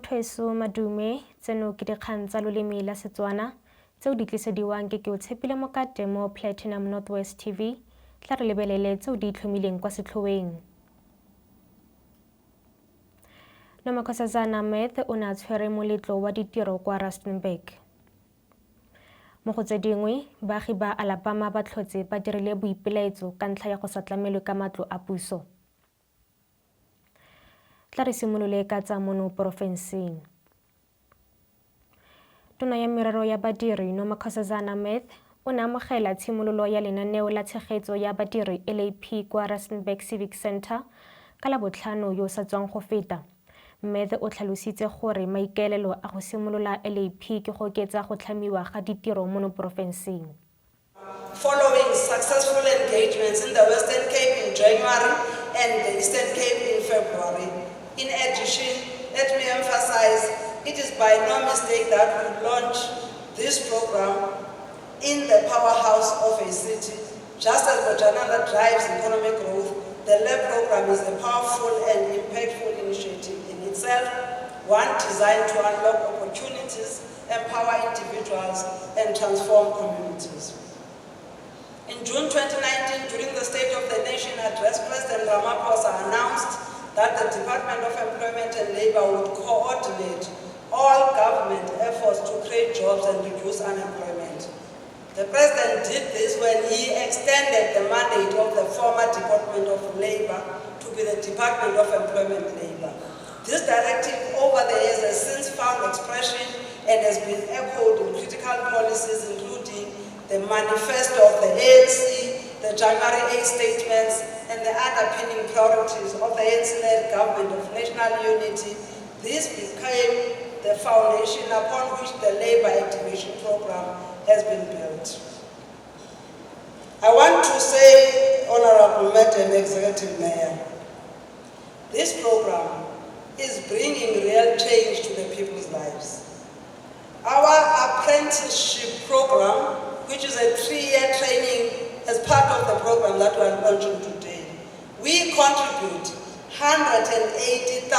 Bathweso madume tseno ke dikgang tsa loleme la Setswana tseo di tlisediwang ke Keotshepile Mokate mo Platinum Northwest TV tla re lebelele tseo di itlhomileng kwa setlhoeng. Nomakhosazana Meth o ne a tshwere moletlo wa ditiro kwa Rustenburg. Mo go tse dingwe, baagi ba Alabama ba tlhotse ba dirile boipelaetso ka ntlha ya go sa tlamelwe ka matlo a puso. Tla re simolole ka tsa mono porofenseng. Tona ya merero ya badiri Nomakhosazana Meth o ne a amogela tshimololo ya lenaneo la tshegetso ya badiri LAP kwa Rustenburg Civic Center ka Labotlhano yo sa tswang go feta. Meth o tlhalositse gore maikaelelo a go simolola LAP ke go oketsa go tlhamiwa ga ditiro mo porofenseng. Following successful engagements in the Western Cape in January and the Eastern Cape in February, in addition, let me emphasize, it is by no mistake that we launch this program in the powerhouse of a city. Just as Bojanala drives economic growth, the LAP program is a powerful and impactful initiative in itself, one designed to unlock opportunities, empower individuals, and transform communities. In June 2019, during the State of the Nation address, President Ramaphosa announced that the Department of Employment and Labor would coordinate all government efforts to create jobs and reduce unemployment. The President did this when he extended the mandate of the former Department of Labor to be the Department of Employment and Labor. This directive over the years has since found expression and has been echoed in critical policies including the manifesto of the ANC, the January 8 statements, and the underpinning priorities of the ANC-led government of national unity. This became the foundation upon which the labor activation program has been built. I want to say, Honorable Madam Executive Mayor, this program is bringing real change to the people's lives. Our apprenticeship program, which is a 3-year training as part of the program that we are launching today, we contribute 180,000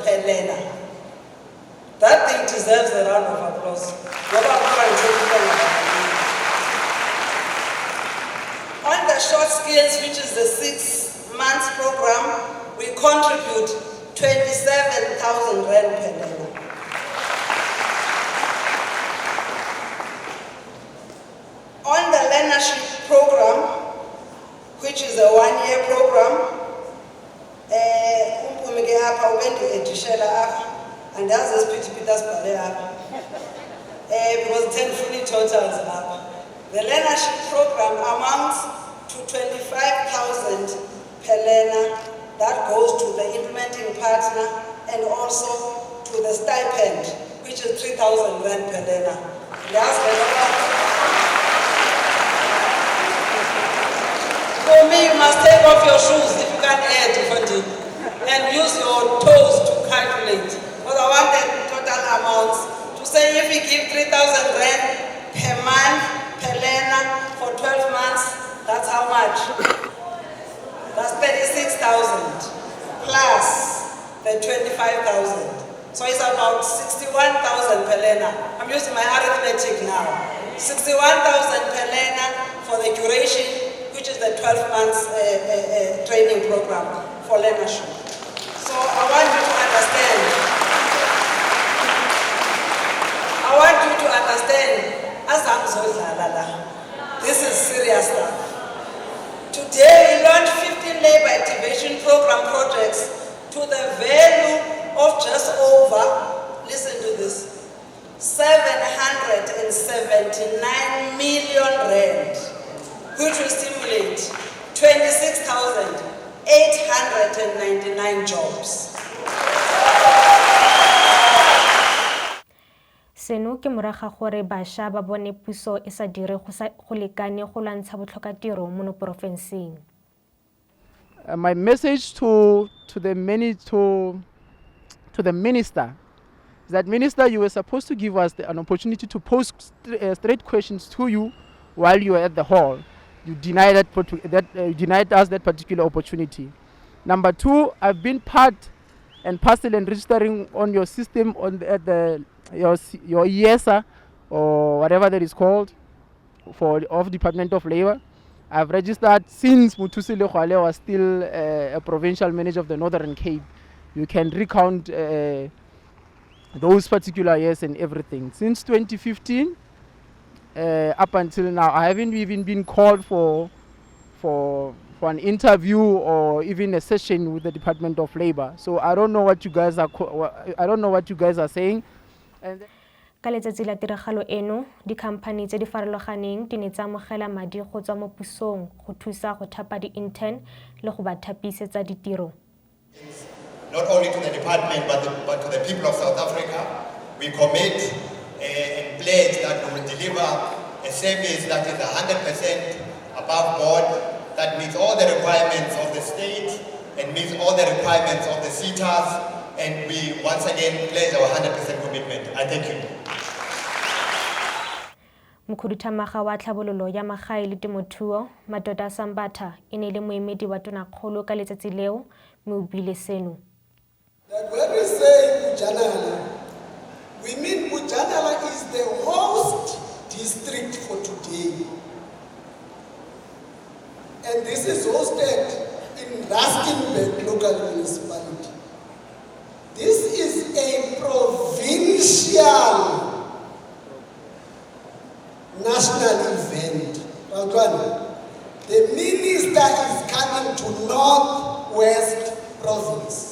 per learner. That thing deserves a round of applause. On the short skills, which is the 6 months program, we contribute 27,000 rand per learner. On the learnership program, which is a 1-year program, and that's the Spar le because 10 fully totals up. The learnership program amounts to 25,000 per learner. That goes to the implementing partner and also to the stipend, which is 3,000 rand per learner. For me, you must take off your shoes if you can't add funding and use your toes to calculate. Because I want the total amounts to say if we give 3,000 rand per month per learner for 12 months, that's how much? That's 36,000 plus the 25,000. So it's about 61,000 per learner. I'm using my arithmetic now. 61,000 per learner for the duration, which is the 12 months training program for learnership. So I want you to understand. This is serious stuff. Today we launched 15 labor activation program projects to the value of just over, listen to this, 779 million rand, which will stimulate 26,899 jobs. Seno ke moraga gore bašwa ba bone puso e sa dire go lekane go lwantsha botlhokatiro mo porofenseng. My message to the minister is that, Minister, you were supposed to give us an opportunity to pose straight questions to you while you were at the hall. You denied us that particular opportunity. Number 2, I've been part and parcel and registering on your system your IESA or whatever that is called of Department of Labor. I've registered since Muthusi Lekgwale was still a provincial manager of the Northern Cape. You can recount those particular years and everything. Since 2015 up until now, I haven't even been called for an interview or even a session with the Department of Labor. So I don't know what you guys are saying. And ka letsatsi la tiragalo eno dikhamphani tse di farologaneng di ne tsa amogela madi go tswa mo pusong go thusa go thapa di-intern le go ba thapisetsa ditiro. Not only to the department but to the people of South Africa, we commit and pledge that we will deliver a service that is 100% above board, that meets all the requirements of the state and meets all the requirements of the SETAs, and we once again pledge our 100% commitment. I thank you. Mokhuduthamaga wa tlhabololo ya magae le temothuo Madoda Sambatha e ne le moemedi wa tonakgolo ka letsatsi leo mme o buile seno. That when we say Bujanala, we mean Bujanala is the host district for today. And this is hosted in Rustenburg local municipality. This is a provincial national event. The minister is coming to Northwest Province.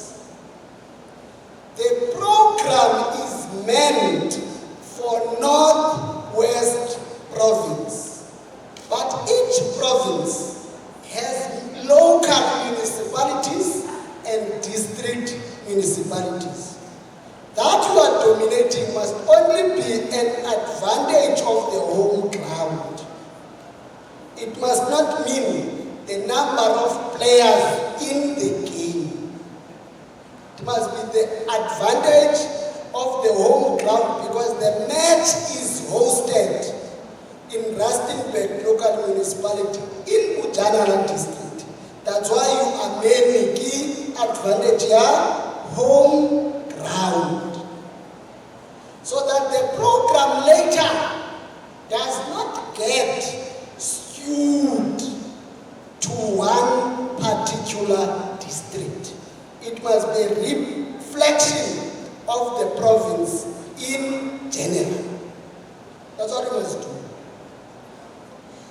The program is meant for Northwest Province, but each province has local municipalities and district municipalities. That you are dominating must only be an advantage of the home ground. It must not mean the number of players in the game. It must be the advantage of the home ground, because the match is hosted in Rustenburg local municipality in Bujanala district. That's why you are making advantage here, home ground. So that the program later does not get skewed to one particular district. It must be a reflection of the province in general. That's what we must do.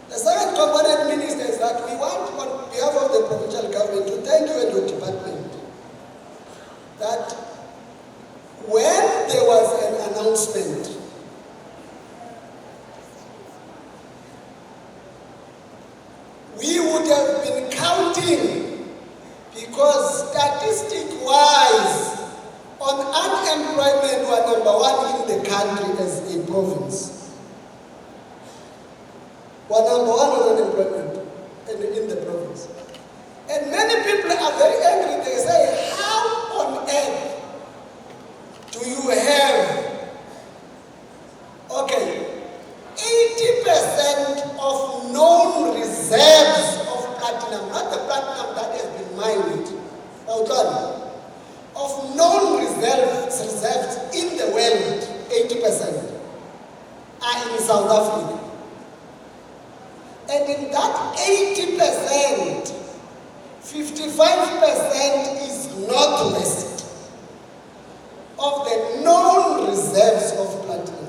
The second component, Minister, is that we want, on behalf of the provincial government, to thank you and your department that when there was an announcement we would have been counting, because statistic-wise, on unemployment, we are number one in the country as a province. We are number one on unemployment in the province. And many people are very angry. They say, how on earth do you have, 80% of known reserves of platinum, not the platinum that has been mined, of known reserves in the world, 80% are in South Africa. And in that 80%, 55% is northwest of the known reserves of platinum.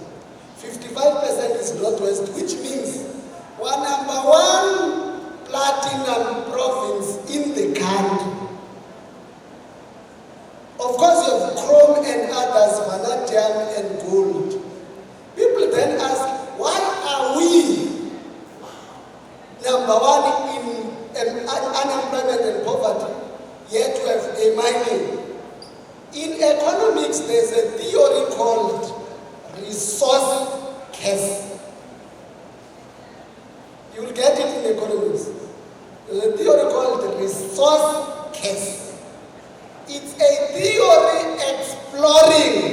55% is northwest, which means we are number one platinum province in the country. Of course, you have chrome and others, vanadium and gold. People then ask, why are we number one in unemployment and poverty, yet we have a mining? In economics, there's a theory called resource curse. You will get it in economics. There's a theory called resource curse. It's a theory exploring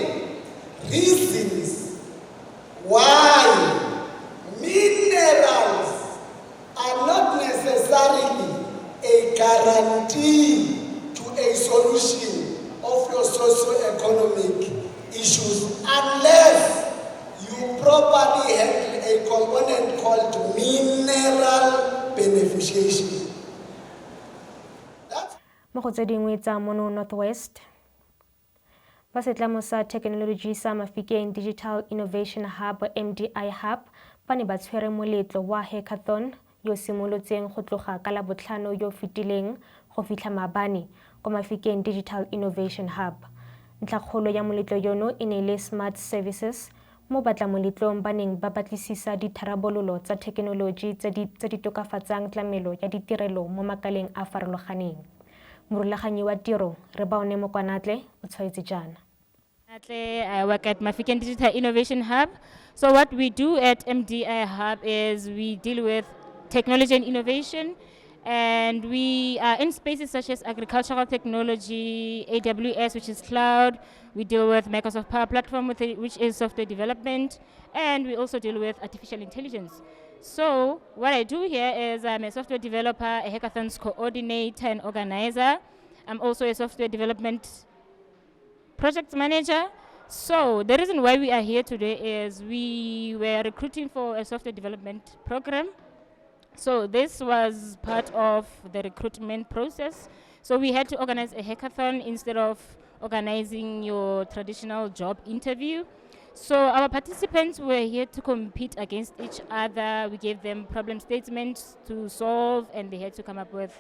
reasons why minerals are not necessarily a guarantee to a solution of your properly handle a component called mineral beneficiation. Mo go tse dingwe tsa mono Northwest, ba setlamo sa thekenoloji sa Mahikeng Digital Innovation Hub MDIHub ba ne ba tshwere moletlo wa Hackathon yo simolotseng go tloga ka Labotlhano yo fetileng go fitlha maabane kwa Mahikeng Digital Innovation Hub. Ntlhakgolo ya moletlo yono e ne le Smart Services mo batlamoletlong ba neng ba batlisisa ditharabololo tsa thekenoloji tse di tokafatsang tlamelo ya ditirelo mo makaleng a farologaneng. Morulaganyi wa tiro re baone Mokanatle o tshwaetse jana. I work at Mahikeng Digital Innovation Hub. So what we do at MDIHub is we deal with technology and innovation, and we are in spaces such as agricultural technology, AWS, which is cloud. We deal with Microsoft Power Platform, which is software development, and we also deal with artificial intelligence. So what I do here is I'm a software developer, a hackathons coordinator and organizer. I'm also a software development project manager. So the reason why we are here today is we were recruiting for a software development program. So this was part of the recruitment process. So we had to organize a hackathon instead of organizing your traditional job interview. So our participants were here to compete against each other. We gave them problem statements to solve, and they had to come up with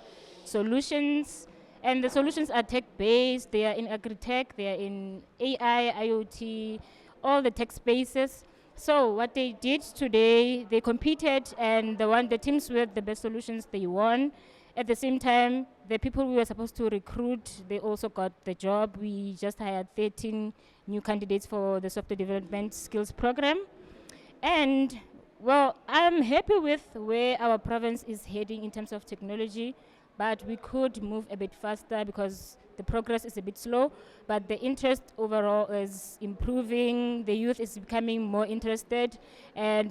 solutions. And the solutions are tech-based. They are in agri-tech, they are in AI, IoT, all the tech spaces. So what they did today, they competed, and the teams with the best solutions, they won. At the same time, the people we were supposed to recruit, they also got the job. We just hired 13 new candidates for the software development skills program. And well, I'm happy with where our province is heading in terms of technology, but we could move a bit faster because the progress is a bit slow, but the interest overall is improving. The youth is becoming more interested, and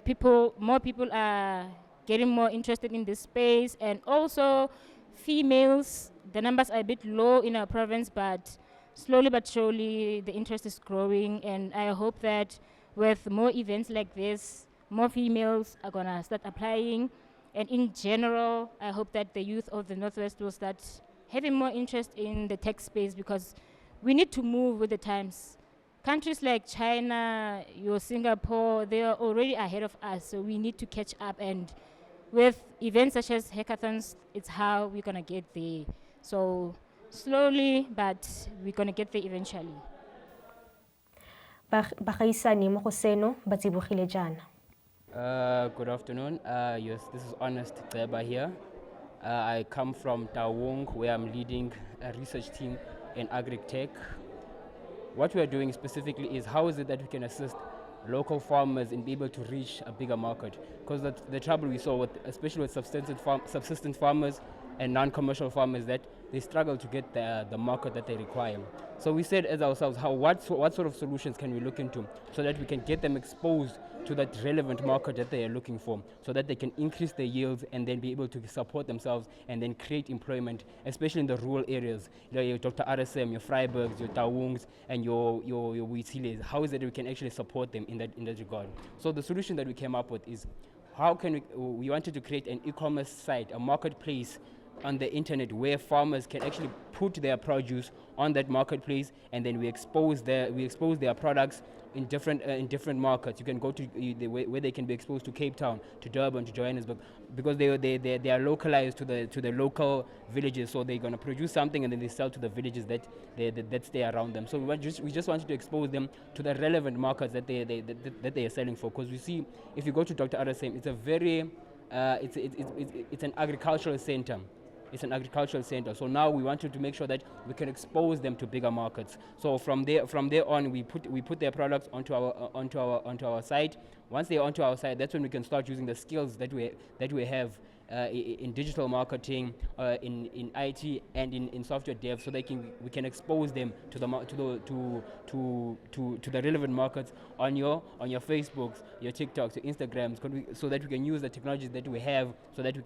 more people are getting more interested in this space. And also females, the numbers are a bit low in our province, but slowly but surely the interest is growing, and I hope that with more events like this, more females are gonna start applying. And in general, I hope that the youth of the Northwest will start having more interest in the tech space, because we need to move with the times. Countries like China, Singapore, they are already ahead of us, so we need to catch up. And with events such as hackathons, it's how we're gonna get there. So slowly, but we're gonna get there eventually. Bagaisani mo go seno ba tsibogile jana. Good afternoon. Yes, this is Honest Tseba here. I come from Tawong, where I'm leading a research team in agri-tech. What we are doing specifically is how is it that we can assist local farmers in being able to reach a bigger market? Because the trouble we saw, especially with subsistence farmers and non-commercial farmers, that they struggle to get the market that they require. So we said as ourselves, what sort of solutions can we look into so that we can get them exposed to that relevant market that they are looking for, so that they can increase their yields and then be able to support themselves and then create employment, especially in the rural areas. Your Dr. RSM, your Freiburgs, your Tawungs, and your Witiles. How is it that we can actually support them in that regard? So the solution that we came up with is how can we wanted to create an e-commerce site, a marketplace on the internet where farmers can actually put their produce on that marketplace, and then we expose their products in different markets. You can go to where they can be exposed to Cape Town, to Durban, to Johannesburg, because they are localized to the local villages. So they're going to produce something and then they sell to the villages that stay around them. So we just wanted to expose them to the relevant markets that they are selling for. Because we see, if you go to Dr. RSM, it's a very it's an agricultural center. It's an agricultural center. So now we wanted to make sure that we can expose them to bigger markets. So from there on, we put their products onto our site. Once they're onto our site, that's when we can start using the skills that we have in digital marketing, in IT, and in software dev, so we can expose them to the relevant markets on your Facebooks, your TikToks, your Instagrams, so that we can use the technologies that we have, so that we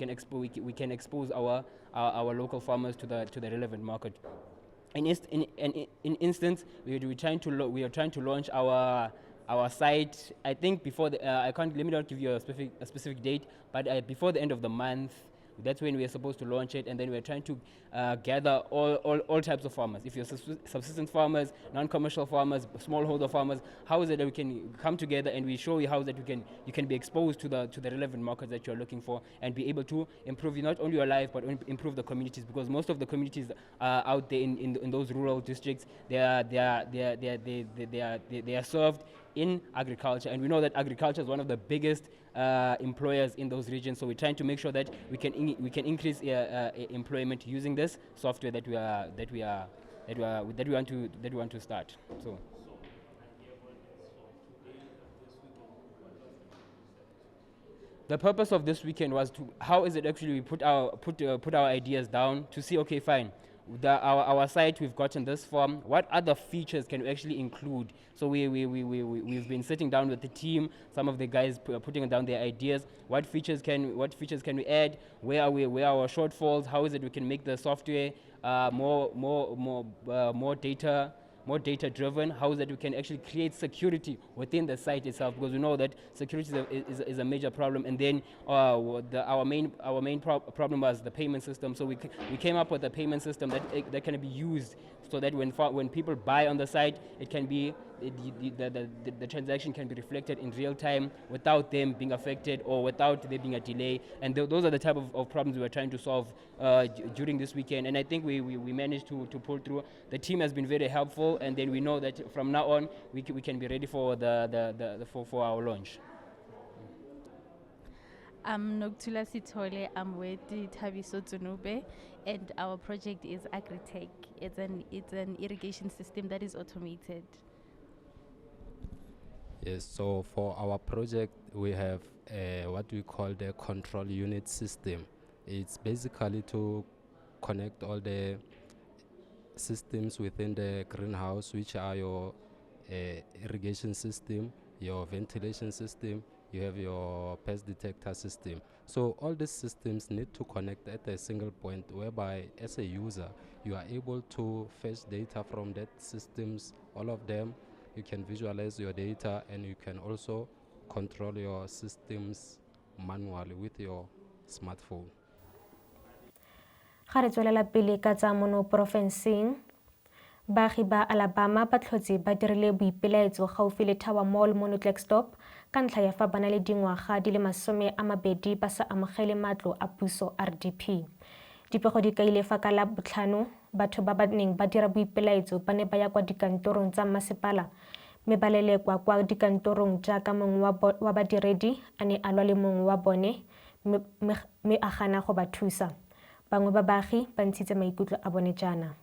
can expose our local farmers to the relevant market. In instance, we are trying to launch our our site, I think before the, let me not give you a specific date, but before the end of the month, that's when we are supposed to launch it, and then we're trying to gather all types of farmers. If you're subsistence farmers, non-commercial farmers, smallholder farmers, how is it that we can come together and we show you how that you can be exposed to the relevant markets that you're looking for and be able to improve not only your life but improve the communities, because most of the communities out there in those rural districts, they are served in agriculture, and we know that agriculture is one of the biggest employers in those regions. So we're trying to make sure that we can increase employment using this software that we want to start. So. The purpose of this weekend was to, how is it actually we put our ideas down to see, okay, fine, our site, we've gotten this form, what other features can we actually include? So we've been sitting down with the team, some of the guys putting down their ideas, what features can we add, where are our shortfalls, how is it we can make the software more data driven, how is that we can actually create security within the site itself, because we know that security is a major problem. And then our main problem was the payment system. So we came up with a payment system that can be used so that when people buy on the site, it can be the transaction can be reflected in real time without them being affected or without there being a delay. And those are the type of problems we were trying to solve during this weekend. And I think we managed to pull through. The team has been very helpful, and then we know that from now on we can be ready for for our launch. I'm Noktula Sithole, I'm with Ditšhaba Tse Thataro, and our project is AgriTech. It's an irrigation system that is automated. Yes, so for our project we have what we call the control unit system. It's basically to connect all the systems within the greenhouse, which are your irrigation system, your ventilation system, you have your pest detector system. So all these systems need to connect at a single point, whereby as a user you are able to fetch data from that systems, all of them. You can visualize your data, and you can also control your systems manually with your smartphone. Ga re tswelela pele ka tsa mono porofenseng, baagi ba Alabama ba tlhotse ba dirile boipelaetso gaufi le Tower Mall mo Klerksdorp ka ntlha ya fa ba na le dingwaga di le 20 ba sa amogele matlo a puso RDP. Dipego di kaile fa ka la botlhano batho ba neng ba dira boipelaetso ba ne ba ya kwa dikantorong tsa masepala mme ba lelekwa kwa dikantorong jaaka mongwe wa badiredi a ne a lwa le mongwe wa bone mme a gana go ba thusa. Bangwe ba baagi ba ntshitse maikutlo a bone jaana.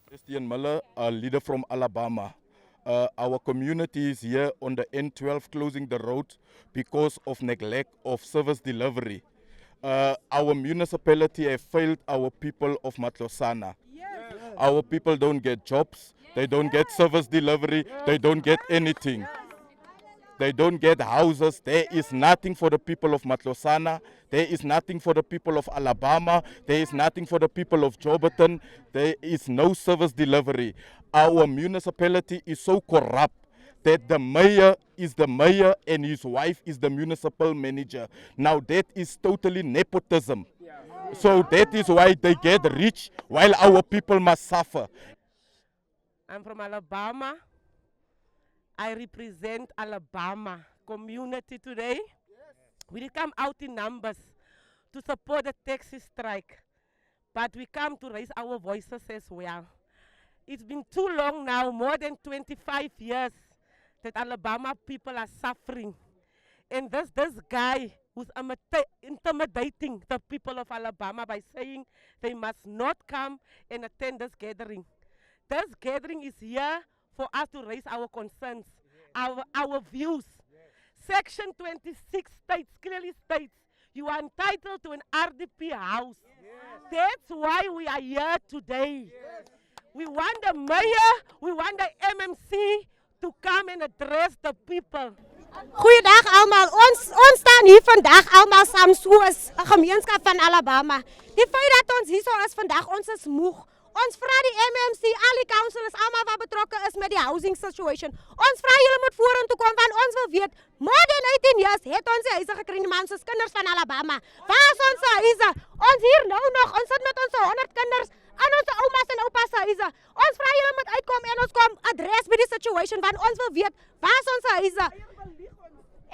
Christian Miller, a leader from Alabama. Our community is here on the N12 closing the road because of neglect of service delivery. Our municipality have failed our people of Matlosana. Our people don't get jobs, they don't get service delivery, they don't get anything. They don't get houses. There is nothing for the people of Matlosana. There is nothing for the people of Alabama. There is nothing for the people of Joburton. There is no service delivery. Our municipality is so corrupt that the mayor is the mayor and his wife is the municipal manager. Now that is totally nepotism. So that is why they get rich while our people must suffer. I'm from Alabama. I represent Alabama community today. We did come out in numbers to support the taxi strike, but we come to raise our voices as well. It's been too long now, more than 25 years, that Alabama people are suffering. And this guy who's intimidating the people of Alabama by saying they must not come and attend this gathering. This gathering is here for us to raise our concerns, our views. Section 26 clearly states you are entitled to an RDP house. That's why we are here today. We want the mayor, we want the MMC to come and address the people. Goeiedag allemaal. Ons staan hier vandaag allemaal samen soos 'n gemeenskap van Alabama. Die feit dat ons hier so is vandaag, ons is moeg. Ons vra die MMC, al die councillors, almal wat betrokke is met die housing situation. Ons vra julle moet vorentoe kom want ons wil weet, more than 18 years het ons huise gekry, die man soos kinders van Alabama. Waar is ons huise? Ons hier nou nog, ons sit met ons 100 kinders aan ons oumas en oupas huise. Ons vra julle moet uitkom en ons kom adres by die situation want ons wil weet, waar is ons huise?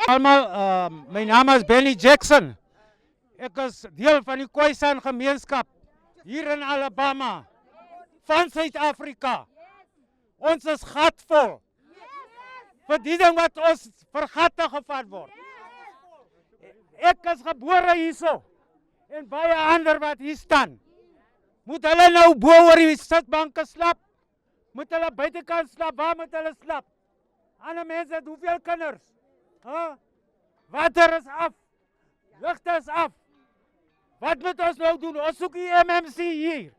Almal, my naam is Benny Jackson. Ek is deel van die Khoisan gemeenskap hier in Alabama van Suid-Afrika. Ons is gatvol vir die ding wat ons vergatte gevat word. Ek is gebore hierso en baie ander wat hier staan. Moet hulle nou bo oor die sitbanke slap? Moet hulle buitekant slap? Waar moet hulle slap? Ander mense het hoeveel kinders? Water is af. Ligte is af. Wat moet ons nou doen? Ons soek die MMC hier.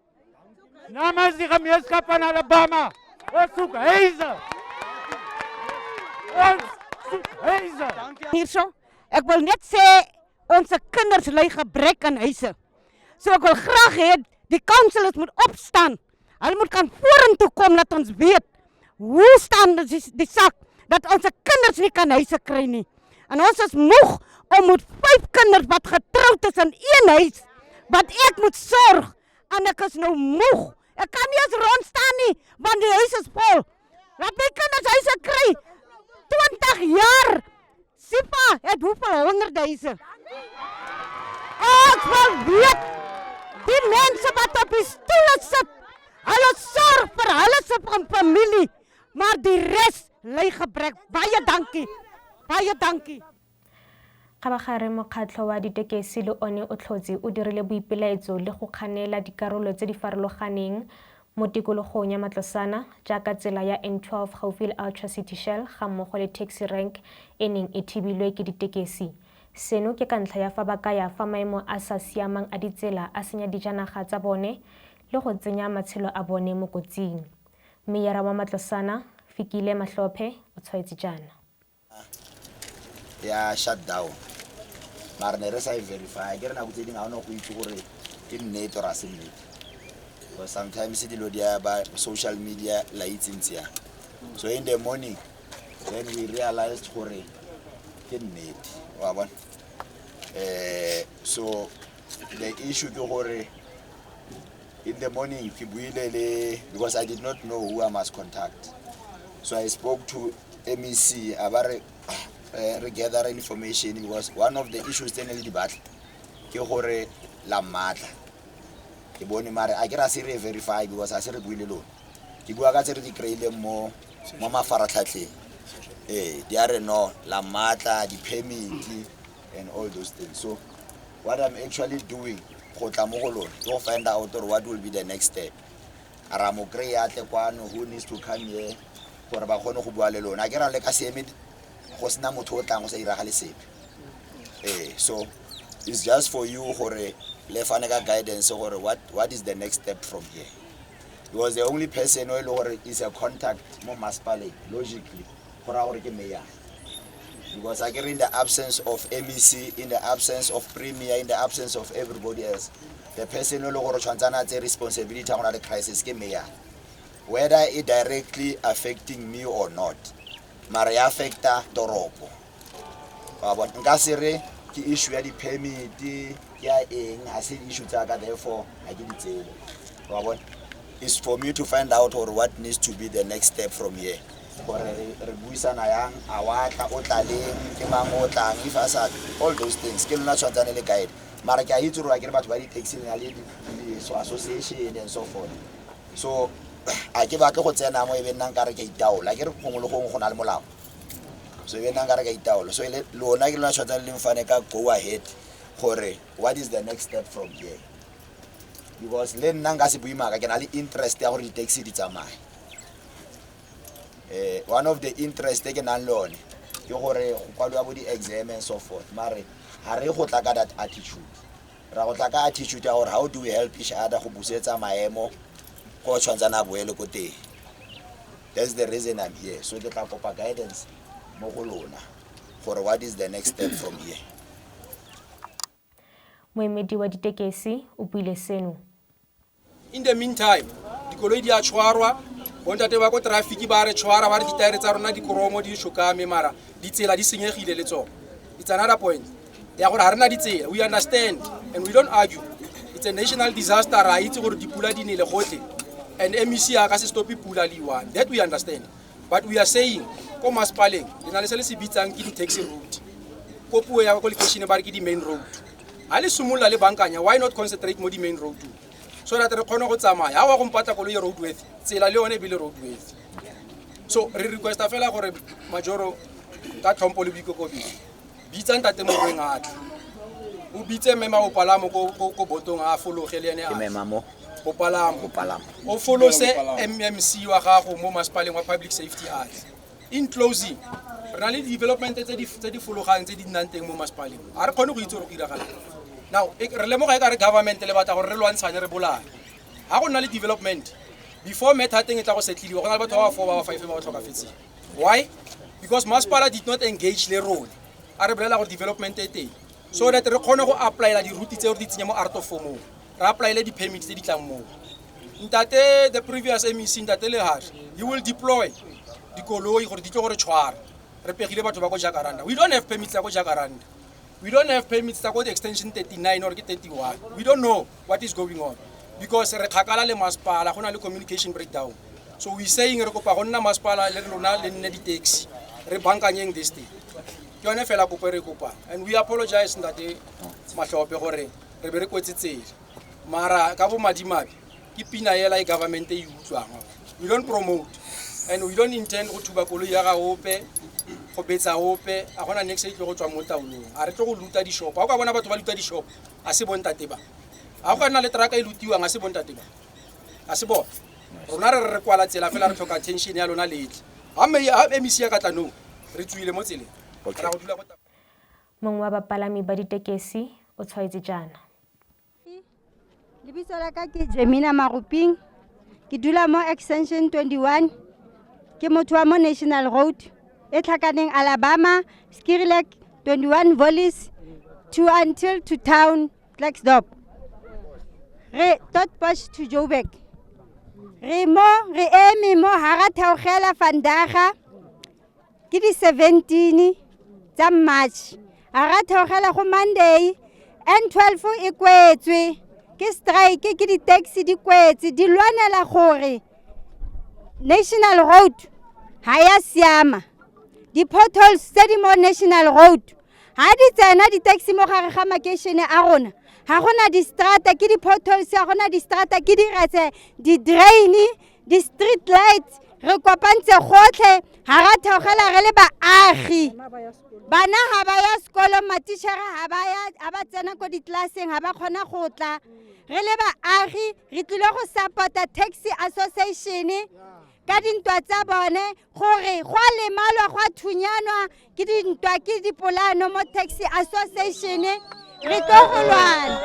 Namens die gemeenskap van Alabama. Ons soek huise. Ons soek huise. Hierso, ek wil net sê, onze kinders ly gebrek aan huise. So ek wil graag hê, die councillors moet opstaan. Hulle moet kan vorentoe kom, dat ons weet, hoe staan die sak, dat onze kinders nie kan huise kry nie. En ons is moeg om met 5 kinders wat getrouwd is in 1 huis, wat ek moet sorg, en ek is nou moeg. Ek kan nie eens rondstaan nie, want die huis is vol. Laat my kinders huise kry. 20 jaar. Sipa het hoeveel 100 huise. Ons wil weet, die mense wat op die stoele sit, hulle sorg vir hulle se familie, maar die res ly gebrek. Baie dankie. Baie dankie. Kabagare Mokgatlho wa ditekesi le one o tlhotse o dirile boipelaetso le go kganela dikarolo tse di farologaneng mo tikologong ya Matlosana jaaka tsela ya N12 gaufi le Ultra City Shell ga mmogo le taxi rank e neng e thibilwe ke ditekesi. Seno ke ka ntlha ya fa ba kaya fa maemo a sa siamang a ditsela a senya dijanaga tsa bone le go tsenya matshelo a bone mo kotsing. Meyara wa Matlosana Fikile Mahlophe o tshwaetse jana. Ya shut down. Mara ne re sa verify ke re na botse ding a ona go itse gore ke nnete ra se nnete. Because sometimes dilo dia ba social media la itsintsia. So in the morning then we realized gore ke nnete. Wa bona. So the issue ke gore in the morning ke buile le because I did not know who I must contact. So I spoke to MEC about gather information because one of the issues tse ne le di batla ke gore la matla ke bone mare a ke ra se re verify because a se re buile lona ke bua ka tse re di kreile mo mafaratlhatlheng di are no la matla di permit and all those things. So what I'm actually doing go tla mo go lona to find out what will be the next step. Ara mo kry ya tle kwano who needs to come here gore ba kgone go bua le lona a ke ra le ka seemi. So it's just for you for guidance or what is the next step from here. Because the only person who is a contact more maspale logically for our mayor. Because I get in the absence of MEC, in the absence of Premier, in the absence of everybody else, the person who has the responsibility on the crisis is mayor. Whether it directly affecting me or not. Maria affecta toropo. But ngasere ki issue ya di permit ya eng a se issue tsaka therefore I didn't say. But it's for me to find out or what needs to be the next step from here. For re buisana yang awata o tlaleng ke mangotlang if asa all those things ke lona tshwantsane le guide. Mara ke a itse re ke re batho ba di taxi na le so association and so forth. So a ke ba ke go tsena mo e be nna nkare ke itaola ke re gongwe le gongwe go na le molao so e be nna nkare ke itaola so ile lona ke lona tshwantsa le mfane ka go ahead gore what is the next step from here because le nna nga se buimaka ke na le interest ya gore di taxi di tsamaye one of the interest ke nang lone ke gore go kwalwa bo di exam and so forth mare ha re go tla ka that attitude ra go tla ka attitude ya gore how do we help each other go busetsa maemo. That's the reason I'm here. So the proper guidance for what is the next step from here. Moemedi wa ditekesi o buile seno. In the meantime, dikoloi di a tshwarwa bontate ba ko traffic ba re tshwara ba re ditaere tsa rona dikoromo di shokame mara ditsela di senyegile le tsona. It's another point ya gore ha rena ditsela. We understand and we don't argue. It's a national disaster ra itse gore dipula di nele gotle and MEC a ka se stop pula li one. That we understand. But we are saying ko maspaleng le na le se le se bitsang ke di taxi route. Ko puo ya ko location ba re ke di main road. Ha le sumulla le bankanya, why not concentrate mo di main road so that re kgone go tsamaya ha wa go mpata koloi road worth tsela le yone bile road worth. So re requesta fela gore majoro ka tlhompo le boikokobi bitsa ntate mo reng atla o bitse mema o palamo ko botong a fologe le ene a mema mo o palamo o folose MMC wa gago mo maspaleng wa public safety act. In closing, re na le development tse di fologang tse di nnang teng mo maspaleng a re kgone go itse gore go iragala. Now re lemoga ka re government le batla gore re lwantshane re bolaya ha go na le development before meth hateng e tla go setliwa go na le batho ba 4 ba 5 ba tlhokafetse. Why? Because maspala did not engage le role a re bolela gore development e teng so that re kgone go apply la di route tse re di tsenya mo art of form re apply le di permits tse di tlang mo. Ntate the previous MEC ntate le har you will deploy dikoloi gore di tlo gore tshwara re pegile batho ba go Jacaranda. We don't have permits tsa go Jacaranda. We don't have permits tsa go extension 39 or 31. We don't know what is going on because re khakala le maspala gona le communication breakdown. So we saying re kopa go nna maspala le rona le nne di taxi re bankanyeng this thing. Ke yone fela kopa re kopa and we apologize ntate Mahlope gore re be re kwetse tsela mara ka bo madimabe ke pina yela e government e utswang. We don't promote and we don't intend go thuba koloi ya ga ope go betsa ope a gona next e go tswa mo taolong a re tlo go luta di shop a go bona batho ba luta di shop a se bontate ba a go na le traka e lutiwang a se bontate ba a se bona rona re kwala tsela fela re tlhoka attention ya lona letle ha MEC ya ka tla no re tswile mo tseleng ra go dula go mongwe wa bapalami ba ditekesi o tshwaetse jana. Lebitso la ka ke Jemina Maruping ke dula mo extension 21 ke motho wa mo National Road e tlhakaneng Alabama Skirlek 21 Volleys to until to town Blackstop re Totbush to Joburg re eme mo hara theogela vandaga ke di 17 tsa March hara theogela go Monday N12 e kwetswe ke strike ke di taxi di kwetse di lwanela gore National Road ha ya siama di potholes tse di mo National Road ha di tsena di taxi mo gare ga makešene a rona ha gona di strata ke di potholes ha gona di strata ke di retse di drain di street lights re kopantse gotlhe ha ra theogela re le baagi bana ha ba ya sekolo matitšhere ha ba tsena ko ditlaseng ha ba kgona go tla re le baagi re tlile go supporta taxi association ka dintwa tsa bone gore go a lemalwa go a thunyanwa ke dintwa ke dipolano mo taxi association re tlo go lwana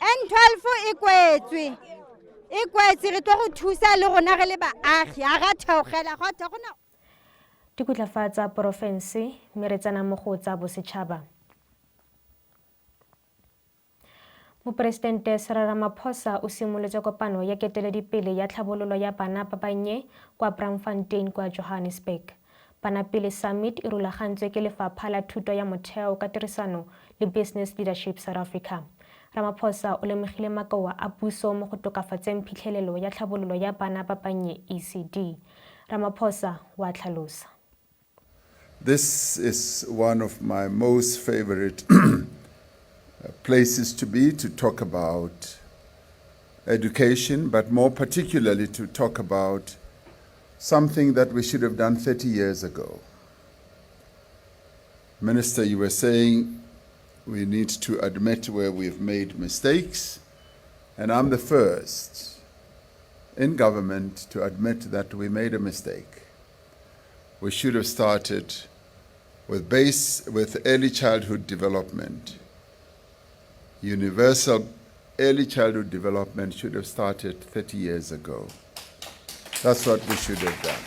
N12 e kwetse re tlo go thusa le rona re le baagi a ga theogela go tla gona Dikutlafatsa porofense mme re tsena mo go tsa bosetšhaba. Moporesidente Cyril Ramaphosa o simolotse kopano ya keteledipele ya tlhabololo ya bana ba bannye kwa Braamfontein kwa Johannesburg. Banapele Summit e rulagantswe ke Lefapha la Thuto ya Motheo ka tirisano le Business Leadership South Africa. Ramaphosa o lemogile makoa a puso mo go tokafatseng phitlhelelo ya tlhabololo ya bana ba bannye ECD. Ramaphosa wa tlhalosa. This is one of my most favorite places to be to talk about education, but more particularly to talk about something that we should have done 30 years ago. Minister, you were saying we need to admit where we've made mistakes, and I'm the first in government to admit that we made a mistake. We should have started with early childhood development. Universal early childhood development should have started 30 years ago. That's what we should have done.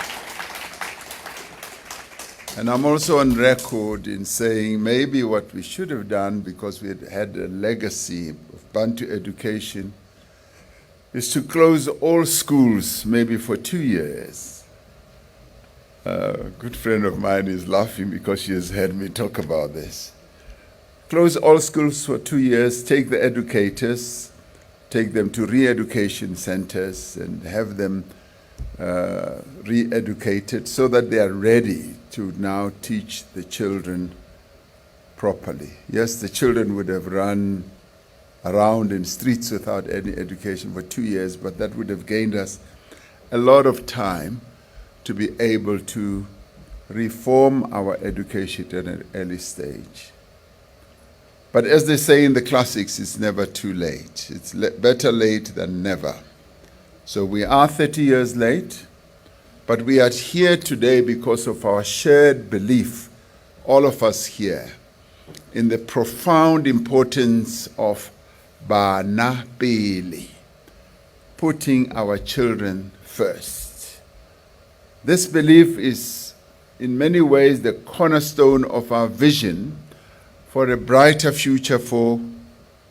And I'm also on record in saying maybe what we should have done, because we had a legacy of Bantu education is to close all schools maybe for 2 years. A good friend of mine is laughing because she has heard me talk about this. Close all schools for 2 years, take the educators, take them to re-education centers and have them re-educated so that they are ready to now teach the children properly. Yes, the children would have run around in streets without any education for 2 years, but that would have gained us a lot of time to be able to reform our education at an early stage. But as they say in the classics, it's never too late. It's better late than never. So we are 30 years late, but we are here today because of our shared belief, all of us here, in the profound importance of bana pele, putting our children first. This belief is in many ways the cornerstone of our vision for a brighter future for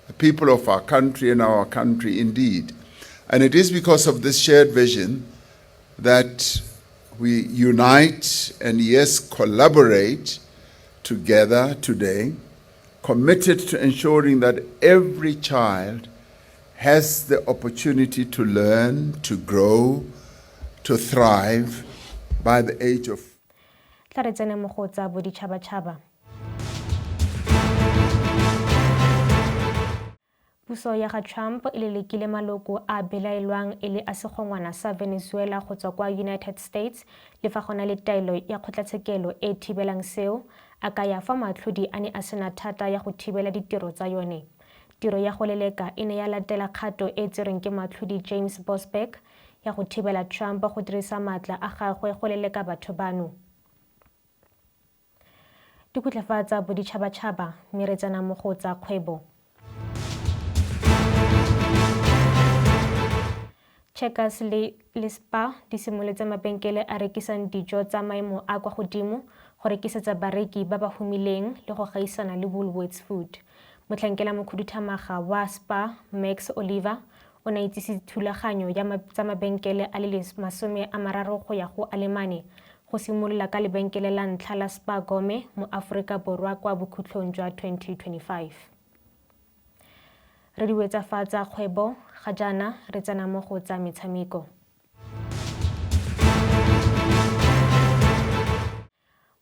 the people of our country and our country indeed. And it is because of this shared vision that we unite and yes, collaborate together today, committed to ensuring that every child has the opportunity to learn, to grow, to thrive by the age of. Puso ya ga Trump e lelekile maloko a belaelwang e le a segongwana sa Venezuela go tswa kwa United States le fa gona le taelo ya kgotlatshekelo e thibelang seo a ka ya fa matlhodi a ne a sena thata ya go thibela ditiro tsa yone. Tiro ya go leleka e ne ya latela kgato e tsereng ke matlhodi James Bosbeck ya go thibela Trump go dirisa matla a gagwe go leleka batho bano. Dikutlafatsa boditšhabatšhaba mme re tsena mo go tsa kgwebo. Checkers le Spar di simolotse mabenkele a rekisang dijo tsa maemo a kwa godimo go rekisetsa bareki ba ba humileng le go gaisana le Woolworths Food. Motlhankela mokhuduthamaga wa Spar, Max Oliver, o ne a itsise thulaganyo tsa mabenkele a le 30 go ya go a le 4 go simolola ka lebenkele la ntlha la Spar Gome mo Aforika Borwa kwa bokhutlhong jwa 2025. Re diwetsa fatsa kgwebo ga jana re tsena mo go tsa metshameko.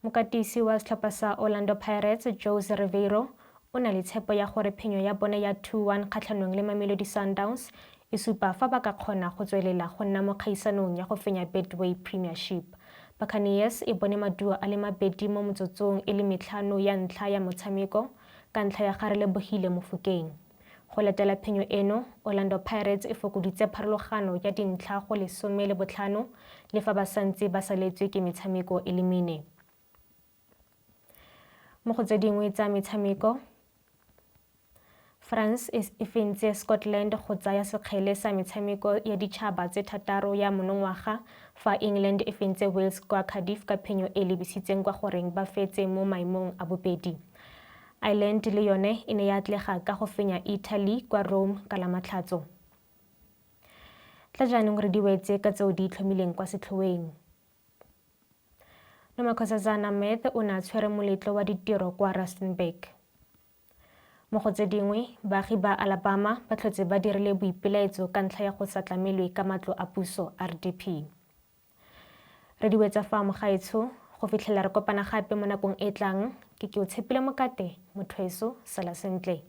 Mokatisi wa setlhopha sa Orlando Pirates Jose Rivero o na le tshepo ya gore phenyo ya bone ya 2-1 kgatlhanong le Mamelodi Sundowns e supa fa ba ka kgona go tswelela go nna mo kgaisanong ya go fenya Betway Premiership. Buccaneers e bone maduo a le 2 mo motsotsong e le 5 ya ntlha ya motshameko ka ntlha ya gare le bogile mo Fokeng. Go latela phenyo eno, Orlando Pirates e fokoditse pharologano ya dintlha go 15 le fa ba santse ba saletswe ke metshameko e le 4. Mo go tse dingwe tsa metshameko, France e fentse Scotland go tsaya sekgele sa metshameko ya Ditšhaba Tse Thataro ya monongwaga fa England e fentse Wales kwa Cardiff ka phenyo e lebisitseng kwa goreng ba fetse mo maemong a bobedi. Ireland le yone e ne ya atlega ka go fenya Italy kwa Rome ka Lamatlhatso. Tla jaanong re diwetse ka tseo di itlhomileng kwa setlhoeng. Nomakhosazana Meth o ne a tshwere moletlo wa ditiro kwa Rustenburg. Mo go tse dingwe, baagi ba Alabama ba tlhotse ba dirile boipelaetso ka ntlha ya go sa tlamelwe ka matlo a puso RDP. Re diwetsa fa mogaetsho go fitlhela re kopana gape mo nakong e tlang ke Keotshepile Mokate, Mothweso, sala sentle.